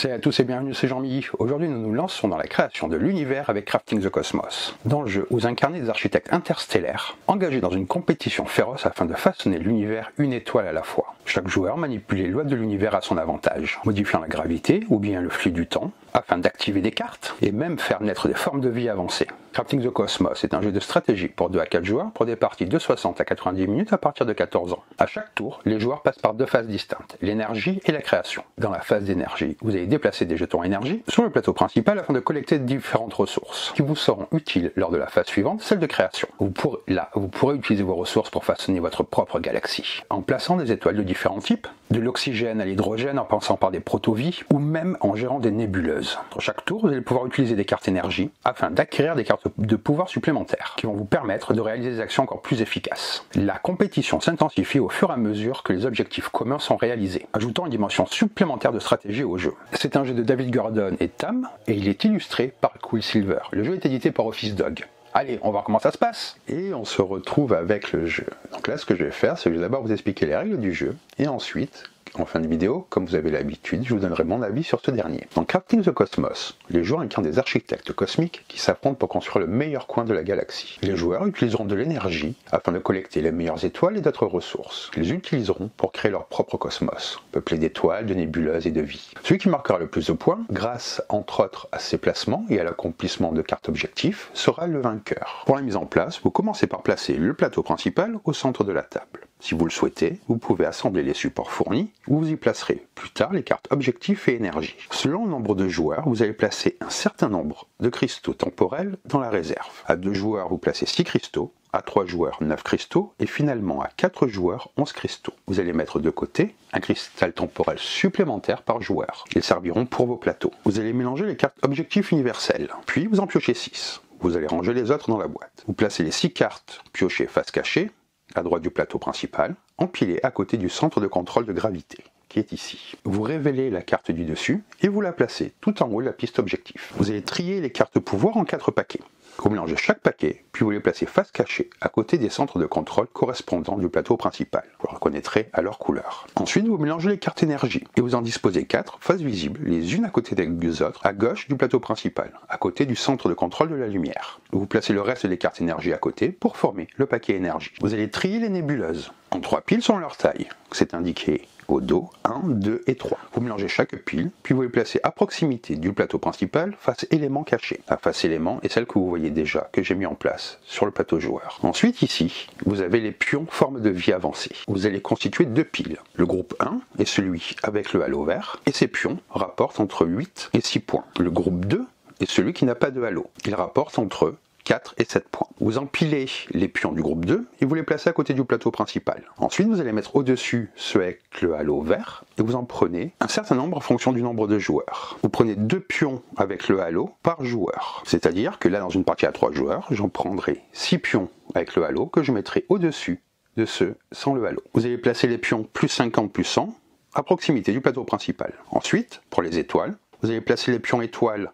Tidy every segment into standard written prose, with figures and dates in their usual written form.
Salut à tous et bienvenue, c'est Jean-Mi. Aujourd'hui nous nous lançons dans la création de l'univers avec Crafting the Cosmos. Dans le jeu, vous incarnez des architectes interstellaires, engagés dans une compétition féroce afin de façonner l'univers une étoile à la fois. Chaque joueur manipule les lois de l'univers à son avantage, modifiant la gravité ou bien le flux du temps, afin d'activer des cartes et même faire naître des formes de vie avancées. Crafting the Cosmos est un jeu de stratégie pour 2 à 4 joueurs pour des parties de 60 à 90 minutes à partir de 14 ans. À chaque tour, les joueurs passent par 2 phases distinctes, l'énergie et la création. Dans la phase d'énergie, vous allez déplacer des jetons énergie sur le plateau principal afin de collecter différentes ressources qui vous seront utiles lors de la phase suivante, celle de création. Vous pourrez utiliser vos ressources pour façonner votre propre galaxie, en plaçant des étoiles de différents types, de l'oxygène à l'hydrogène en passant par des protovies ou même en gérant des nébuleuses. Entre chaque tour, vous allez pouvoir utiliser des cartes énergie afin d'acquérir des cartes de pouvoir supplémentaires qui vont vous permettre de réaliser des actions encore plus efficaces. La compétition s'intensifie au fur et à mesure que les objectifs communs sont réalisés, ajoutant une dimension supplémentaire de stratégie au jeu. C'est un jeu de David Gordon et Tam et il est illustré par Quicksilver. Le jeu est édité par Office Dog. Allez, on va voir comment ça se passe. Et on se retrouve avec le jeu. Donc là, ce que je vais faire, c'est que je vais d'abord vous expliquer les règles du jeu, et ensuite, en fin de vidéo, comme vous avez l'habitude, je vous donnerai mon avis sur ce dernier. Dans Crafting the Cosmos, les joueurs incarnent des architectes cosmiques qui s'affrontent pour construire le meilleur coin de la galaxie. Les joueurs utiliseront de l'énergie afin de collecter les meilleures étoiles et d'autres ressources qu'ils utiliseront pour créer leur propre cosmos, peuplé d'étoiles, de nébuleuses et de vie. Celui qui marquera le plus de points, grâce entre autres à ses placements et à l'accomplissement de cartes objectifs, sera le vainqueur. Pour la mise en place, vous commencez par placer le plateau principal au centre de la table. Si vous le souhaitez, vous pouvez assembler les supports fournis, où vous y placerez plus tard les cartes objectifs et énergie. Selon le nombre de joueurs, vous allez placer un certain nombre de cristaux temporels dans la réserve. À 2 joueurs, vous placez 6 cristaux, à 3 joueurs 9 cristaux, et finalement à 4 joueurs 11 cristaux. Vous allez mettre de côté un cristal temporel supplémentaire par joueur. Ils serviront pour vos plateaux. Vous allez mélanger les cartes objectifs universels, puis vous en piochez 6. Vous allez ranger les autres dans la boîte. Vous placez les 6 cartes piochées face cachée, à droite du plateau principal, empilée à côté du centre de contrôle de gravité, qui est ici. Vous révélez la carte du dessus et vous la placez tout en haut de la piste objectif. Vous allez trier les cartes pouvoir en 4 paquets. Vous mélangez chaque paquet, puis vous les placez face cachée, à côté des centres de contrôle correspondants du plateau principal. Vous le reconnaîtrez à leur couleur. Ensuite, vous mélangez les cartes énergie, et vous en disposez 4, faces visibles, les unes à côté des autres, à gauche du plateau principal, à côté du centre de contrôle de la lumière. Vous placez le reste des cartes énergie à côté pour former le paquet énergie. Vous allez trier les nébuleuses, en 3 piles selon leur taille. C'est indiqué au dos 1, 2 et 3. Vous mélangez chaque pile, puis vous les placez à proximité du plateau principal, face élément caché. La face élément est celle que vous voyez déjà, que j'ai mis en place sur le plateau joueur. Ensuite ici, vous avez les pions forme de vie avancée. Vous allez constituer 2 piles. Le groupe 1 est celui avec le halo vert, et ces pions rapportent entre 8 et 6 points. Le groupe 2 est celui qui n'a pas de halo. Il rapporte entre 4 et 7 points. Vous empilez les pions du groupe 2 et vous les placez à côté du plateau principal. Ensuite, vous allez mettre au-dessus ceux avec le halo vert et vous en prenez un certain nombre en fonction du nombre de joueurs. Vous prenez 2 pions avec le halo par joueur. C'est-à-dire que là, dans une partie à 3 joueurs, j'en prendrai 6 pions avec le halo que je mettrai au-dessus de ceux sans le halo. Vous allez placer les pions plus 50, plus 100 à proximité du plateau principal. Ensuite, pour les étoiles, vous allez placer les pions étoiles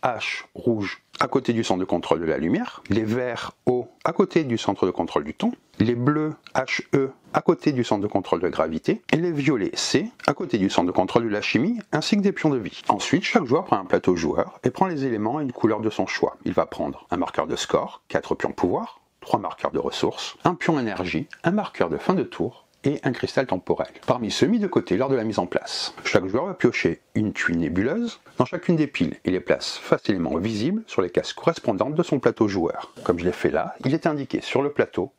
H rouge à côté du centre de contrôle de la lumière, les verts O à côté du centre de contrôle du temps, les bleus HE à côté du centre de contrôle de gravité, et les violets C à côté du centre de contrôle de la chimie, ainsi que des pions de vie. Ensuite, chaque joueur prend un plateau joueur et prend les éléments à une couleur de son choix. Il va prendre un marqueur de score, 4 pions pouvoir, 3 marqueurs de ressources, un pion énergie, un marqueur de fin de tour, et un cristal temporel. Parmi ceux mis de côté lors de la mise en place, chaque joueur va piocher une tuile nébuleuse dans chacune des piles et les place face éléments visibles sur les cases correspondantes de son plateau joueur. Comme je l'ai fait là, il est indiqué sur le plateau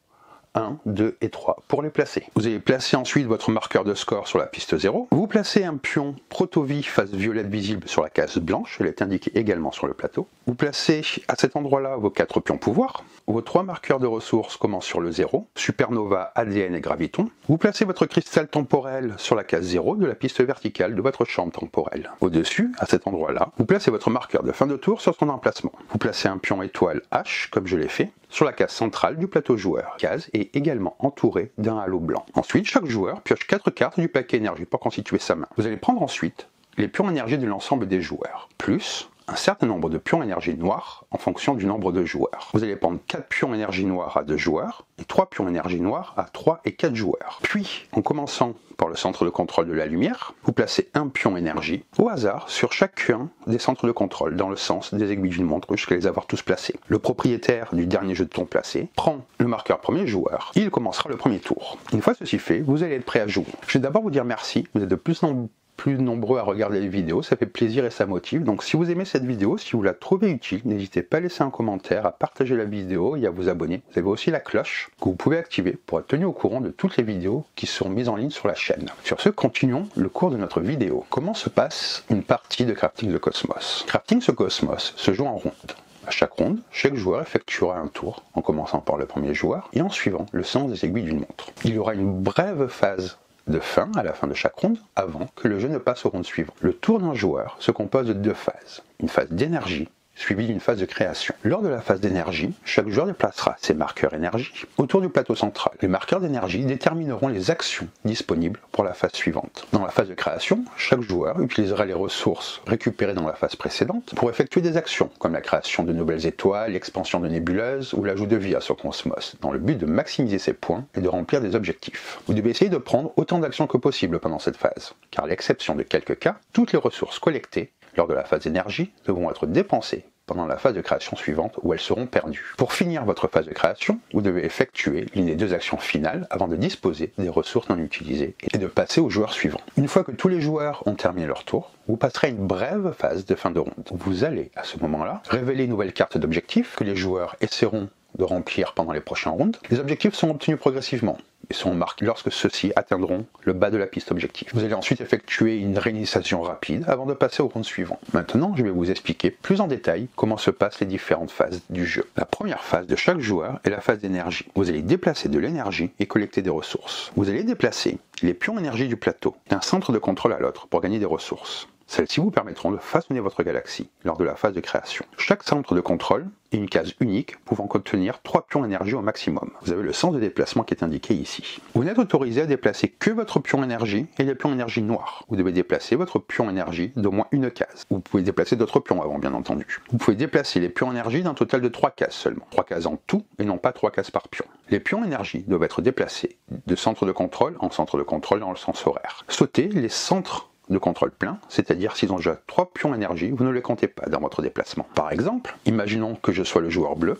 1, 2 et 3 pour les placer. Vous allez placer ensuite votre marqueur de score sur la piste 0. Vous placez un pion protovie face violette visible sur la case blanche, elle est indiquée également sur le plateau. Vous placez à cet endroit-là vos 4 pions pouvoir. Vos 3 marqueurs de ressources commencent sur le 0, supernova, ADN et graviton. Vous placez votre cristal temporel sur la case 0 de la piste verticale de votre chambre temporelle. Au-dessus, à cet endroit-là, vous placez votre marqueur de fin de tour sur son emplacement. Vous placez un pion étoile H, comme je l'ai fait, sur la case centrale du plateau joueur. La case est également entourée d'un halo blanc. Ensuite, chaque joueur pioche 4 cartes du paquet énergie pour constituer sa main. Vous allez prendre ensuite les pions énergie de l'ensemble des joueurs, plus un certain nombre de pions énergie noire en fonction du nombre de joueurs. Vous allez prendre 4 pions énergie noire à 2 joueurs et 3 pions énergie noire à 3 et 4 joueurs. Puis, en commençant par le centre de contrôle de la lumière, vous placez un pion énergie au hasard sur chacun des centres de contrôle dans le sens des aiguilles d'une montre jusqu'à les avoir tous placés. Le propriétaire du dernier jeton placé prend le marqueur premier joueur et il commencera le premier tour. Une fois ceci fait, vous allez être prêt à jouer. Je vais d'abord vous dire merci, vous êtes de plus nombreux à regarder les vidéos, ça fait plaisir et ça motive. Donc si vous aimez cette vidéo, si vous la trouvez utile, n'hésitez pas à laisser un commentaire, à partager la vidéo et à vous abonner. Vous avez aussi la cloche que vous pouvez activer pour être tenu au courant de toutes les vidéos qui seront mises en ligne sur la chaîne. Sur ce, continuons le cours de notre vidéo. Comment se passe une partie de Crafting the Cosmos? Crafting the Cosmos se joue en ronde. À chaque ronde, chaque joueur effectuera un tour, en commençant par le premier joueur et en suivant le sens des aiguilles d'une montre. Il y aura une brève phase de fin à la fin de chaque ronde avant que le jeu ne passe aux rondes suivantes. Le tour d'un joueur se compose de 2 phases. Une phase d'énergie suivie d'une phase de création. Lors de la phase d'énergie, chaque joueur déplacera ses marqueurs énergie autour du plateau central. Les marqueurs d'énergie détermineront les actions disponibles pour la phase suivante. Dans la phase de création, chaque joueur utilisera les ressources récupérées dans la phase précédente pour effectuer des actions comme la création de nouvelles étoiles, l'expansion de nébuleuses ou l'ajout de vie à son cosmos, dans le but de maximiser ses points et de remplir des objectifs. Vous devez essayer de prendre autant d'actions que possible pendant cette phase, car à l'exception de quelques cas, toutes les ressources collectées lors de la phase d'énergie devront être dépensées pendant la phase de création suivante où elles seront perdues. Pour finir votre phase de création, vous devez effectuer l'une des 2 actions finales avant de disposer des ressources non utilisées et de passer au joueur suivant. Une fois que tous les joueurs ont terminé leur tour, vous passerez à une brève phase de fin de ronde. Vous allez, à ce moment-là, révéler une nouvelle carte d'objectifs que les joueurs essaieront de remplir pendant les prochaines rondes. Les objectifs sont obtenus progressivement et seront marqués lorsque ceux-ci atteindront le bas de la piste objectif. Vous allez ensuite effectuer une réinitialisation rapide avant de passer aux rondes suivantes. Maintenant, je vais vous expliquer plus en détail comment se passent les différentes phases du jeu. La première phase de chaque joueur est la phase d'énergie. Vous allez déplacer de l'énergie et collecter des ressources. Vous allez déplacer les pions énergie du plateau d'un centre de contrôle à l'autre pour gagner des ressources. Celles-ci vous permettront de façonner votre galaxie lors de la phase de création. Chaque centre de contrôle est une case unique pouvant contenir 3 pions énergie au maximum. Vous avez le sens de déplacement qui est indiqué ici. Vous n'êtes autorisé à déplacer que votre pion énergie et les pions énergie noirs. Vous devez déplacer votre pion énergie d'au moins une case. Vous pouvez déplacer d'autres pions avant, bien entendu. Vous pouvez déplacer les pions énergie d'un total de 3 cases seulement. 3 cases en tout et non pas 3 cases par pion. Les pions énergie doivent être déplacés de centre de contrôle en centre de contrôle dans le sens horaire. Sautez les centres de contrôle plein, c'est-à-dire s'ils ont déjà 3 pions énergie, vous ne les comptez pas dans votre déplacement. Par exemple, imaginons que je sois le joueur bleu,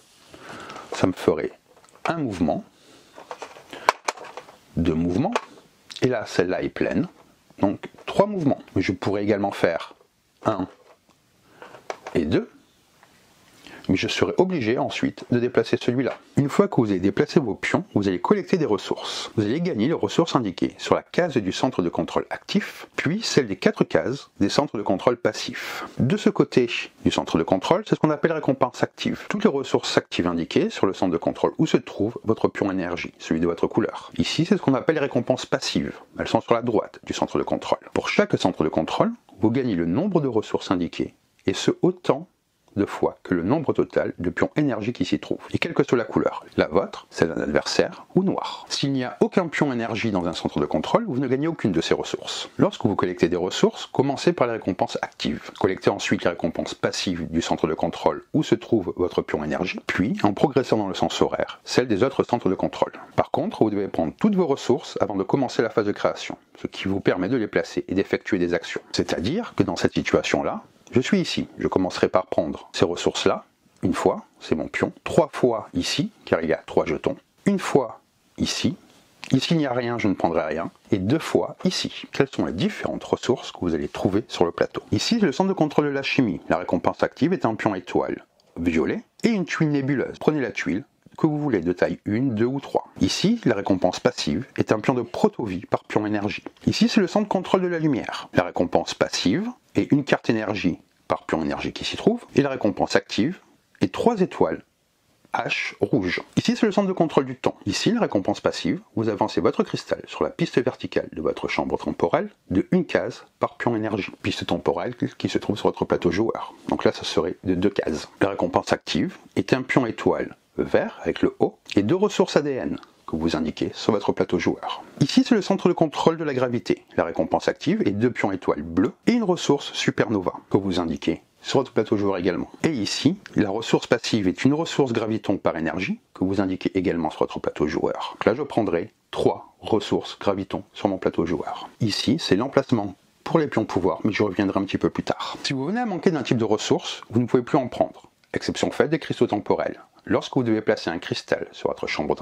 ça me ferait un mouvement, 2 mouvements, et là celle-là est pleine, donc 3 mouvements. Mais je pourrais également faire 1 et 2, mais je serai obligé ensuite de déplacer celui-là. Une fois que vous avez déplacé vos pions, vous allez collecter des ressources. Vous allez gagner les ressources indiquées sur la case du centre de contrôle actif, puis celle des 4 cases des centres de contrôle passifs. De ce côté du centre de contrôle, c'est ce qu'on appelle récompense active. Toutes les ressources actives indiquées sur le centre de contrôle où se trouve votre pion énergie, celui de votre couleur. Ici, c'est ce qu'on appelle les récompenses passives. Elles sont sur la droite du centre de contrôle. Pour chaque centre de contrôle, vous gagnez le nombre de ressources indiquées, et ce autant de fois que le nombre total de pions énergie qui s'y trouve, et quelle que soit la couleur, la vôtre, celle d'un adversaire ou noir. S'il n'y a aucun pion énergie dans un centre de contrôle, vous ne gagnez aucune de ces ressources. Lorsque vous collectez des ressources, commencez par les récompenses actives. Collectez ensuite les récompenses passives du centre de contrôle où se trouve votre pion énergie, puis, en progressant dans le sens horaire, celles des autres centres de contrôle. Par contre, vous devez prendre toutes vos ressources avant de commencer la phase de création, ce qui vous permet de les placer et d'effectuer des actions. C'est-à-dire que dans cette situation-là, je suis ici, je commencerai par prendre ces ressources-là, une fois, c'est mon pion, 3 fois ici, car il y a 3 jetons, une fois ici, ici il n'y a rien, je ne prendrai rien, et 2 fois ici. Quelles sont les différentes ressources que vous allez trouver sur le plateau? Ici, c'est le centre de contrôle de la chimie. La récompense active est un pion étoile violet et une tuile nébuleuse. Prenez la tuile que vous voulez de taille 1, 2 ou 3. Ici, la récompense passive est un pion de protovie par pion énergie. Ici, c'est le centre de contrôle de la lumière. La récompense passive est une carte énergie par pion énergie qui s'y trouve, et la récompense active est 3 étoiles H rouge. Ici, c'est le centre de contrôle du temps. Ici, la récompense passive, vous avancez votre cristal sur la piste verticale de votre chambre temporelle de 1 case par pion énergie. Piste temporelle qui se trouve sur votre plateau joueur. Donc là, ça serait de 2 cases. La récompense active est un pion étoile vert avec le O et 2 ressources ADN que vous indiquez sur votre plateau joueur. Ici, c'est le centre de contrôle de la gravité. La récompense active est 2 pions étoiles bleus et une ressource supernova que vous indiquez sur votre plateau joueur également. Et ici, la ressource passive est une ressource graviton par énergie que vous indiquez également sur votre plateau joueur. Donc là, je prendrai 3 ressources graviton sur mon plateau joueur. Ici, c'est l'emplacement pour les pions pouvoir, mais je reviendrai un petit peu plus tard. Si vous venez à manquer d'un type de ressource, vous ne pouvez plus en prendre. Exception faite des cristaux temporels. Lorsque vous devez placer un cristal sur votre chambre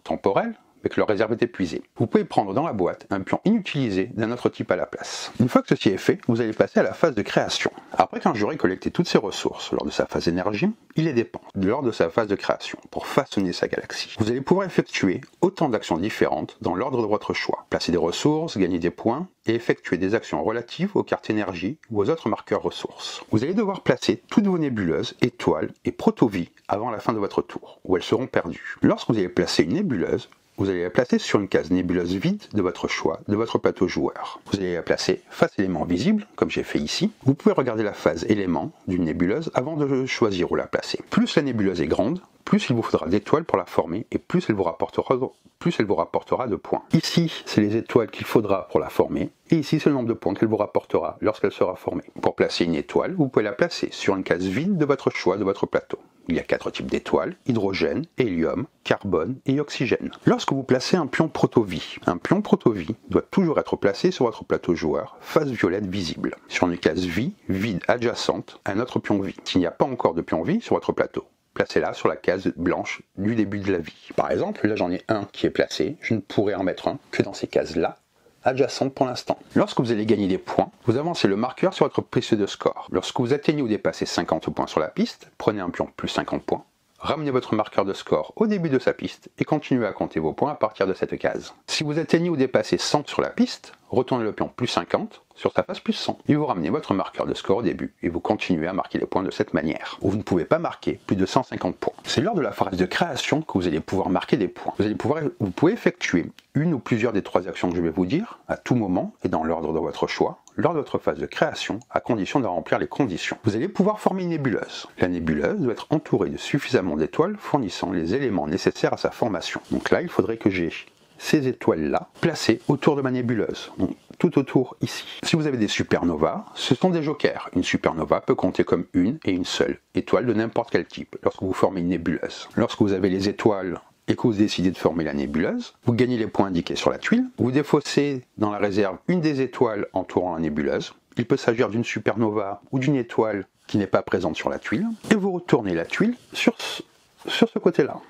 temporelle, mais que leur réserve est épuisée, vous pouvez prendre dans la boîte un pion inutilisé d'un autre type à la place. Une fois que ceci est fait, vous allez passer à la phase de création. Après qu'un jeu ait collecté toutes ses ressources lors de sa phase énergie, il les dépend lors de sa phase de création pour façonner sa galaxie. Vous allez pouvoir effectuer autant d'actions différentes dans l'ordre de votre choix. Placer des ressources, gagner des points et effectuer des actions relatives aux cartes énergie ou aux autres marqueurs ressources. Vous allez devoir placer toutes vos nébuleuses, étoiles et protovies avant la fin de votre tour, où elles seront perdues. Lorsque vous allez placer une nébuleuse, vous allez la placer sur une case nébuleuse vide de votre choix, de votre plateau joueur. Vous allez la placer face élément visible, comme j'ai fait ici. Vous pouvez regarder la phase élément d'une nébuleuse avant de choisir où la placer. Plus la nébuleuse est grande, plus il vous faudra d'étoiles pour la former et plus elle vous rapportera de points. Ici, c'est les étoiles qu'il faudra pour la former et ici, c'est le nombre de points qu'elle vous rapportera lorsqu'elle sera formée. Pour placer une étoile, vous pouvez la placer sur une case vide de votre choix, de votre plateau. Il y a 4 types d'étoiles, hydrogène, hélium, carbone et oxygène. Lorsque vous placez un pion protovie doit toujours être placé sur votre plateau joueur, face violette visible, sur une case vie vide adjacente à un autre pion vie. S'il n'y a pas encore de pion vie sur votre plateau, placez-la sur la case blanche du début de la vie. Par exemple, là j'en ai un qui est placé, je ne pourrai en mettre un que dans ces cases-là, adjacentes pour l'instant. Lorsque vous allez gagner des points, vous avancez le marqueur sur votre précieux de score. Lorsque vous atteignez ou dépassez 50 points sur la piste, prenez un pion plus 50 points, ramenez votre marqueur de score au début de sa piste et continuez à compter vos points à partir de cette case. Si vous atteignez ou dépassez 100 sur la piste, retournez le pion plus 50 sur sa face plus 100 et vous ramenez votre marqueur de score au début et vous continuez à marquer les points de cette manière. Vous ne pouvez pas marquer plus de 150 points. C'est lors de la phase de création que vous allez pouvoir marquer des points. Vous pouvez effectuer une ou plusieurs des 3 actions que je vais vous dire à tout moment et dans l'ordre de votre choix lors de votre phase de création à condition de remplir les conditions. Vous allez pouvoir former une nébuleuse. La nébuleuse doit être entourée de suffisamment d'étoiles fournissant les éléments nécessaires à sa formation. Donc là, il faudrait que j'ai ces étoiles-là placées autour de ma nébuleuse, donc tout autour ici. Si vous avez des supernovas, ce sont des jokers. Une supernova peut compter comme une et une seule étoile de n'importe quel type lorsque vous formez une nébuleuse. Lorsque vous avez les étoiles et que vous décidez de former la nébuleuse, vous gagnez les points indiqués sur la tuile, vous défaussez dans la réserve une des étoiles entourant la nébuleuse, il peut s'agir d'une supernova ou d'une étoile qui n'est pas présente sur la tuile, et vous retournez la tuile sur ce côté-là.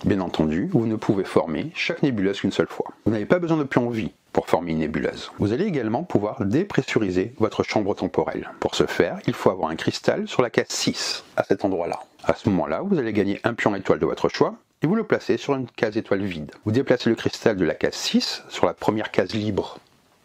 Bien entendu, vous ne pouvez former chaque nébuleuse qu'une seule fois. Vous n'avez pas besoin de pion vie pour former une nébuleuse. Vous allez également pouvoir dépressuriser votre chambre temporelle. Pour ce faire, il faut avoir un cristal sur la case 6, à cet endroit-là. À ce moment-là, vous allez gagner un pion étoile de votre choix, et vous le placez sur une case étoile vide. Vous déplacez le cristal de la case 6 sur la première case libre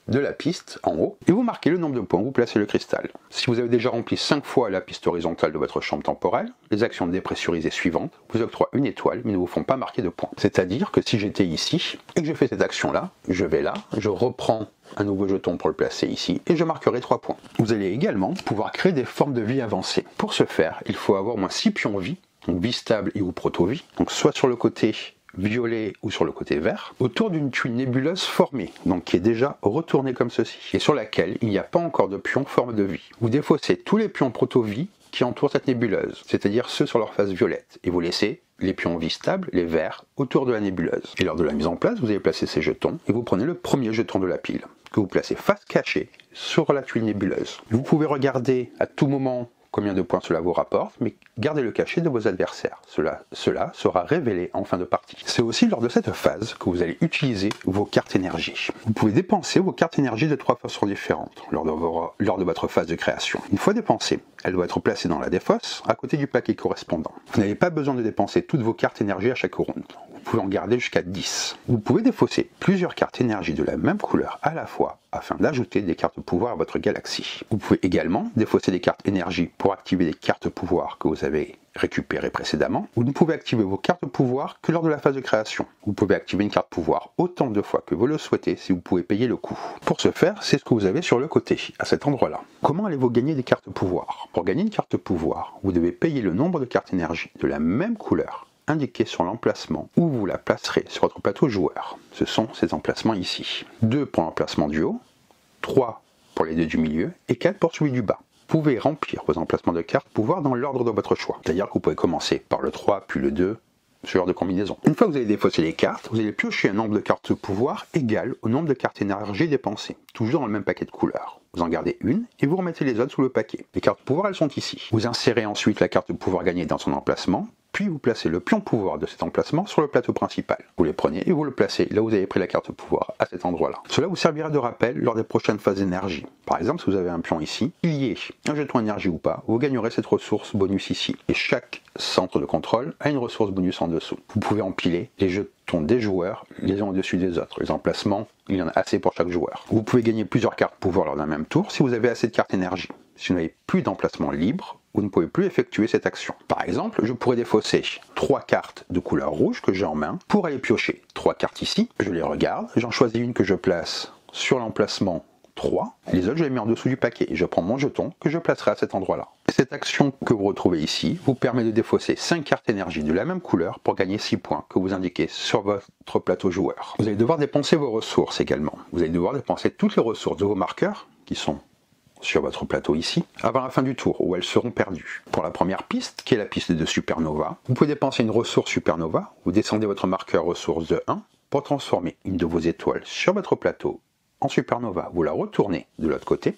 de la piste en haut et vous marquez le nombre de points où vous placez le cristal. Si vous avez déjà rempli 5 fois la piste horizontale de votre chambre temporelle, les actions dépressurisées suivantes vous octroient une étoile mais ne vous font pas marquer de points. C'est-à-dire que si j'étais ici et que je fais cette action-là, je vais là, je reprends un nouveau jeton pour le placer ici et je marquerai 3 points. Vous allez également pouvoir créer des formes de vie avancées. Pour ce faire, il faut avoir au moins 6 pions vie, donc vie stable et ou proto-vie, donc soit sur le côté violet ou sur le côté vert, autour d'une tuile nébuleuse formée, donc qui est déjà retournée comme ceci, et sur laquelle il n'y a pas encore de pion forme de vie. Vous défaussez tous les pions proto-vie qui entourent cette nébuleuse, c'est-à-dire ceux sur leur face violette, et vous laissez les pions vie stables, les verts, autour de la nébuleuse. Et lors de la mise en place, vous allez placer ces jetons, et vous prenez le premier jeton de la pile, que vous placez face cachée sur la tuile nébuleuse. Vous pouvez regarder à tout moment combien de points cela vous rapporte, mais gardez le cachet de vos adversaires. Cela sera révélé en fin de partie. C'est aussi lors de cette phase que vous allez utiliser vos cartes énergie. Vous pouvez dépenser vos cartes énergie de 3 façons différentes lors de votre phase de création. Une fois dépensée, elle doit être placée dans la défausse, à côté du paquet correspondant. Vous n'avez pas besoin de dépenser toutes vos cartes énergie à chaque round. Vous pouvez en garder jusqu'à 10. Vous pouvez défausser plusieurs cartes énergie de la même couleur à la fois afin d'ajouter des cartes pouvoir à votre galaxie. Vous pouvez également défausser des cartes énergie pour activer des cartes pouvoir que vous avez récupérées précédemment. Vous ne pouvez activer vos cartes pouvoir que lors de la phase de création. Vous pouvez activer une carte pouvoir autant de fois que vous le souhaitez si vous pouvez payer le coût. Pour ce faire, c'est ce que vous avez sur le côté, à cet endroit-là. Comment allez-vous gagner des cartes pouvoir? Pour gagner une carte pouvoir, vous devez payer le nombre de cartes énergie de la même couleur indiqué sur l'emplacement où vous la placerez sur votre plateau joueur. Ce sont ces emplacements ici. 2 pour l'emplacement du haut, 3 pour les 2 du milieu et 4 pour celui du bas. Vous pouvez remplir vos emplacements de cartes pouvoir dans l'ordre de votre choix. C'est-à-dire que vous pouvez commencer par le 3, puis le 2, ce genre de combinaison. Une fois que vous avez défaussé les cartes, vous allez piocher un nombre de cartes pouvoir égal au nombre de cartes énergie dépensées, toujours dans le même paquet de couleurs. Vous en gardez une et vous remettez les autres sous le paquet. Les cartes pouvoir, elles sont ici. Vous insérez ensuite la carte de pouvoir gagnée dans son emplacement, puis vous placez le pion pouvoir de cet emplacement sur le plateau principal. Vous les prenez et vous le placez là où vous avez pris la carte pouvoir, à cet endroit-là. Cela vous servira de rappel lors des prochaines phases d'énergie. Par exemple, si vous avez un pion ici, qu'il y ait un jeton énergie ou pas, vous gagnerez cette ressource bonus ici. Et chaque centre de contrôle a une ressource bonus en dessous. Vous pouvez empiler les jetons des joueurs les uns au-dessus des autres. Les emplacements, il y en a assez pour chaque joueur. Vous pouvez gagner plusieurs cartes pouvoir lors d'un même tour si vous avez assez de cartes énergie. Si vous n'avez plus d'emplacement libre, vous ne pouvez plus effectuer cette action. Par exemple, je pourrais défausser 3 cartes de couleur rouge que j'ai en main pour aller piocher 3 cartes ici. Je les regarde, j'en choisis une que je place sur l'emplacement 3. Les autres, je les mets en dessous du paquet et je prends mon jeton que je placerai à cet endroit-là. Cette action que vous retrouvez ici vous permet de défausser 5 cartes énergie de la même couleur pour gagner 6 points que vous indiquez sur votre plateau joueur. Vous allez devoir dépenser vos ressources également. Vous allez devoir dépenser toutes les ressources de vos marqueurs qui sont sur votre plateau ici, avant la fin du tour, où elles seront perdues. Pour la première piste, qui est la piste de Supernova, vous pouvez dépenser une ressource Supernova, vous descendez votre marqueur ressource de 1 pour transformer une de vos étoiles sur votre plateau en Supernova. Vous la retournez de l'autre côté,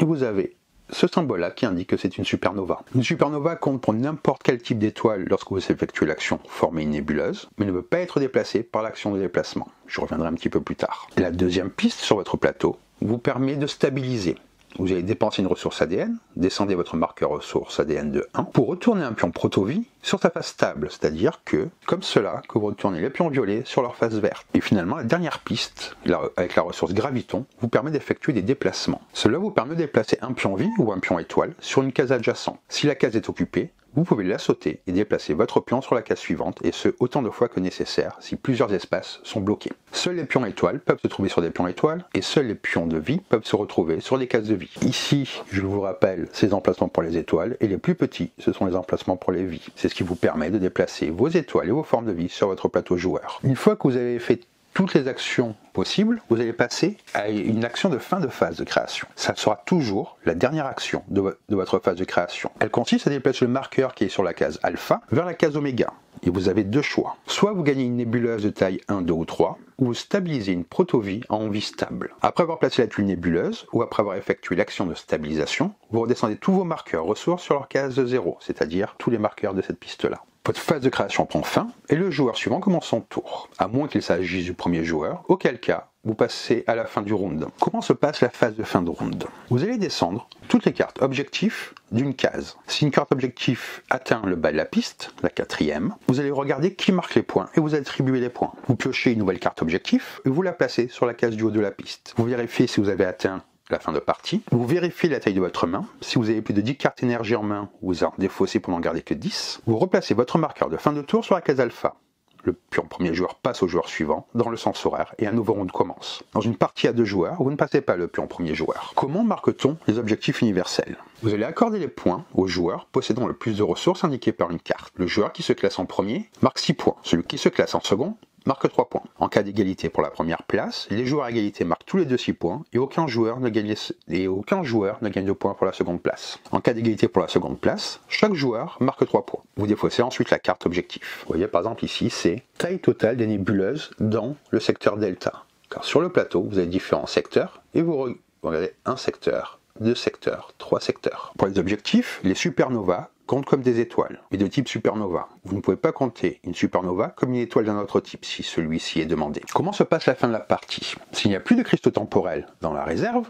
et vous avez ce symbole-là qui indique que c'est une Supernova. Une Supernova compte pour n'importe quel type d'étoile lorsque vous effectuez l'action former une nébuleuse, mais ne peut pas être déplacée par l'action de déplacement. Je reviendrai un petit peu plus tard. La deuxième piste sur votre plateau vous permet de stabiliser. Vous allez dépenser une ressource ADN, descendez votre marqueur ressource ADN de 1 pour retourner un pion proto-vie sur sa face stable, c'est-à-dire que, comme cela, que vous retournez les pions violets sur leur face verte. Et finalement, la dernière piste, avec la ressource graviton, vous permet d'effectuer des déplacements. Cela vous permet de déplacer un pion vie ou un pion étoile sur une case adjacente. Si la case est occupée, vous pouvez la sauter et déplacer votre pion sur la case suivante, et ce autant de fois que nécessaire si plusieurs espaces sont bloqués. Seuls les pions étoiles peuvent se trouver sur des pions étoiles, et seuls les pions de vie peuvent se retrouver sur des cases de vie. Ici, je vous rappelle, ces emplacements pour les étoiles, et les plus petits, ce sont les emplacements pour les vies. C'est ce qui vous permet de déplacer vos étoiles et vos formes de vie sur votre plateau joueur. Une fois que vous avez fait toutes les actions possibles, vous allez passer à une action de fin de phase de création. Ça sera toujours la dernière action de votre phase de création. Elle consiste à déplacer le marqueur qui est sur la case alpha vers la case oméga. Et vous avez deux choix. Soit vous gagnez une nébuleuse de taille 1, 2 ou 3, ou vous stabilisez une proto-vie en vie stable. Après avoir placé la tuile nébuleuse, ou après avoir effectué l'action de stabilisation, vous redescendez tous vos marqueurs ressources sur leur case de 0, c'est-à-dire tous les marqueurs de cette piste-là. Votre phase de création prend fin et le joueur suivant commence son tour, à moins qu'il s'agisse du premier joueur, auquel cas vous passez à la fin du round. Comment se passe la phase de fin de round? Vous allez descendre toutes les cartes objectifs d'une case. Si une carte objectif atteint le bas de la piste, la quatrième, vous allez regarder qui marque les points et vous attribuez les points. Vous piochez une nouvelle carte objectif et vous la placez sur la case du haut de la piste. Vous vérifiez si vous avez atteint la fin de partie. Vous vérifiez la taille de votre main. Si vous avez plus de 10 cartes énergie en main, vous en défaussez pour n'en garder que 10. Vous replacez votre marqueur de fin de tour sur la case alpha. Le pion premier joueur passe au joueur suivant dans le sens horaire et un nouveau round commence. Dans une partie à 2 joueurs, vous ne passez pas le pion premier joueur. Comment marque-t-on les objectifs universels? Vous allez accorder les points aux joueurs possédant le plus de ressources indiquées par une carte. Le joueur qui se classe en premier marque 6 points. Celui qui se classe en second marque 3 points. En cas d'égalité pour la première place, les joueurs à égalité marquent tous les deux 6 points et aucun joueur ne gagne de points pour la seconde place. En cas d'égalité pour la seconde place, chaque joueur marque 3 points. Vous défaussez ensuite la carte objectif. Vous voyez par exemple ici, c'est taille totale des nébuleuses dans le secteur delta. Car sur le plateau, vous avez différents secteurs et vous regardez un secteur, 2 secteurs, 3 secteurs. Pour les objectifs, les supernovas comptent comme des étoiles, et de type supernova. Vous ne pouvez pas compter une supernova comme une étoile d'un autre type, si celui-ci est demandé. Comment se passe la fin de la partie? S'il n'y a plus de cristaux temporels dans la réserve,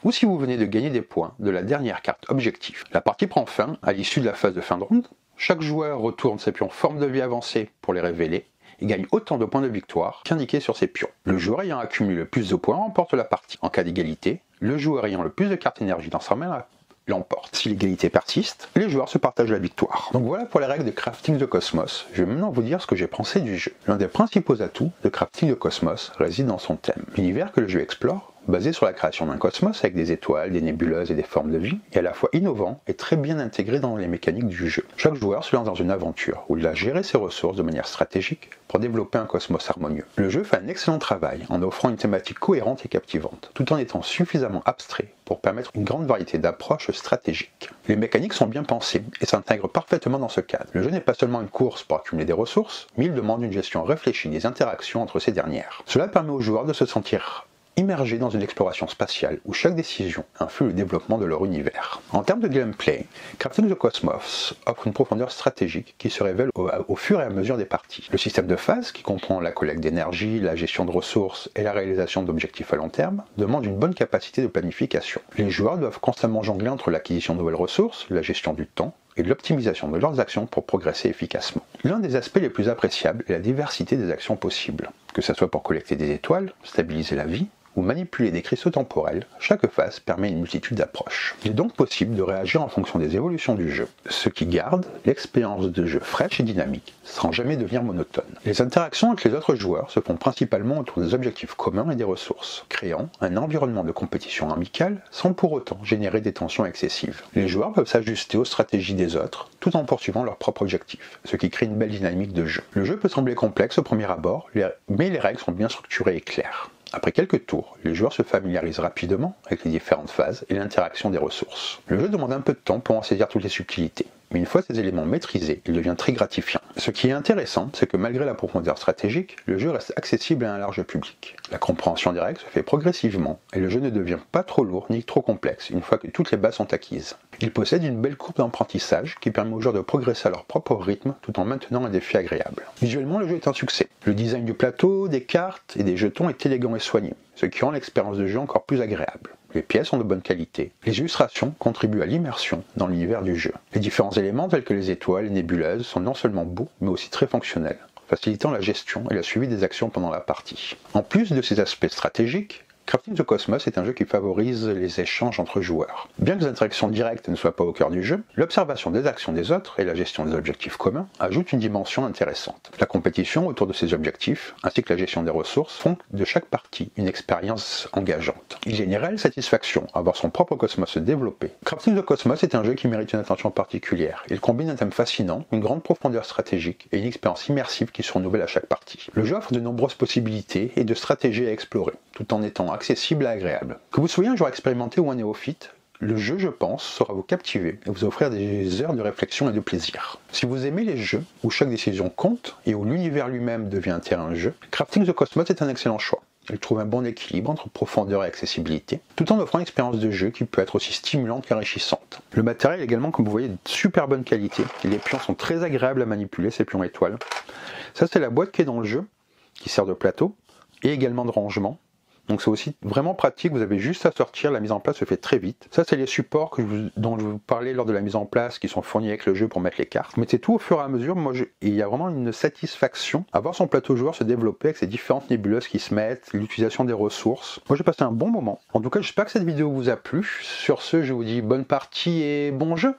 ou si vous venez de gagner des points de la dernière carte objectif, la partie prend fin à l'issue de la phase de fin de round. Chaque joueur retourne ses pions forme de vie avancée pour les révéler, et gagne autant de points de victoire qu'indiqué sur ses pions. Le joueur ayant accumulé le plus de points remporte la partie. En cas d'égalité, le joueur ayant le plus de cartes énergie dans sa main l'emporte. Si l'égalité persiste, les joueurs se partagent la victoire. Donc voilà pour les règles de Crafting de Cosmos. Je vais maintenant vous dire ce que j'ai pensé du jeu. L'un des principaux atouts de Crafting de Cosmos réside dans son thème. L'univers que le jeu explore basé sur la création d'un cosmos avec des étoiles, des nébuleuses et des formes de vie, est à la fois innovant et très bien intégré dans les mécaniques du jeu. Chaque joueur se lance dans une aventure où il va gérer ses ressources de manière stratégique pour développer un cosmos harmonieux. Le jeu fait un excellent travail en offrant une thématique cohérente et captivante, tout en étant suffisamment abstrait pour permettre une grande variété d'approches stratégiques. Les mécaniques sont bien pensées et s'intègrent parfaitement dans ce cadre. Le jeu n'est pas seulement une course pour accumuler des ressources, mais il demande une gestion réfléchie des interactions entre ces dernières. Cela permet aux joueurs de se sentir immergés dans une exploration spatiale où chaque décision influe le développement de leur univers. En termes de gameplay, Crafting the Cosmos offre une profondeur stratégique qui se révèle au fur et à mesure des parties. Le système de phase, qui comprend la collecte d'énergie, la gestion de ressources et la réalisation d'objectifs à long terme, demande une bonne capacité de planification. Les joueurs doivent constamment jongler entre l'acquisition de nouvelles ressources, la gestion du temps, et de l'optimisation de leurs actions pour progresser efficacement. L'un des aspects les plus appréciables est la diversité des actions possibles. Que ce soit pour collecter des étoiles, stabiliser la vie, ou manipuler des cristaux temporels, chaque phase permet une multitude d'approches. Il est donc possible de réagir en fonction des évolutions du jeu, ce qui garde l'expérience de jeu fraîche et dynamique, sans jamais devenir monotone. Les interactions avec les autres joueurs se font principalement autour des objectifs communs et des ressources, créant un environnement de compétition amicale sans pour autant générer des tensions excessives. Les joueurs peuvent s'ajuster aux stratégies des autres, tout en poursuivant leurs propres objectifs, ce qui crée une belle dynamique de jeu. Le jeu peut sembler complexe au premier abord, mais les règles sont bien structurées et claires. Après quelques tours, les joueurs se familiarisent rapidement avec les différentes phases et l'interaction des ressources. Le jeu demande un peu de temps pour en saisir toutes les subtilités, mais une fois ces éléments maîtrisés, il devient très gratifiant. Ce qui est intéressant, c'est que malgré la profondeur stratégique, le jeu reste accessible à un large public. La compréhension des règles se fait progressivement, et le jeu ne devient pas trop lourd ni trop complexe une fois que toutes les bases sont acquises. Il possède une belle courbe d'apprentissage qui permet aux joueurs de progresser à leur propre rythme tout en maintenant un défi agréable. Visuellement, le jeu est un succès. Le design du plateau, des cartes et des jetons est élégant et soigné, ce qui rend l'expérience de jeu encore plus agréable. Les pièces sont de bonne qualité. Les illustrations contribuent à l'immersion dans l'univers du jeu. Les différents éléments tels que les étoiles et nébuleuses sont non seulement beaux, mais aussi très fonctionnels, facilitant la gestion et le suivi des actions pendant la partie. En plus de ces aspects stratégiques, Crafting the Cosmos est un jeu qui favorise les échanges entre joueurs. Bien que les interactions directes ne soient pas au cœur du jeu, l'observation des actions des autres et la gestion des objectifs communs ajoutent une dimension intéressante. La compétition autour de ces objectifs, ainsi que la gestion des ressources, font de chaque partie une expérience engageante. Il y a une réelle satisfaction à voir son propre cosmos se développer. Crafting the Cosmos est un jeu qui mérite une attention particulière. Il combine un thème fascinant, une grande profondeur stratégique et une expérience immersive qui se renouvelle à chaque partie. Le jeu offre de nombreuses possibilités et de stratégies à explorer, tout en étant accessible et agréable. Que vous soyez un joueur expérimenté ou un néophyte, le jeu, je pense, saura vous captiver et vous offrir des heures de réflexion et de plaisir. Si vous aimez les jeux où chaque décision compte et où l'univers lui-même devient un terrain de jeu, Crafting the Cosmos est un excellent choix. Il trouve un bon équilibre entre profondeur et accessibilité, tout en offrant une expérience de jeu qui peut être aussi stimulante qu'enrichissante. Le matériel est également, comme vous voyez, de super bonne qualité. Les pions sont très agréables à manipuler, ces pions étoiles. Ça, c'est la boîte qui est dans le jeu, qui sert de plateau, et également de rangement. Donc c'est aussi vraiment pratique, vous avez juste à sortir, la mise en place se fait très vite. Ça, c'est les supports dont je vous parlais lors de la mise en place, qui sont fournis avec le jeu pour mettre les cartes. Mettez tout au fur et à mesure, il y a vraiment une satisfaction à voir son plateau joueur se développer avec ces différentes nébuleuses qui se mettent, l'utilisation des ressources. Moi j'ai passé un bon moment. En tout cas, j'espère que cette vidéo vous a plu. Sur ce, je vous dis bonne partie et bon jeu.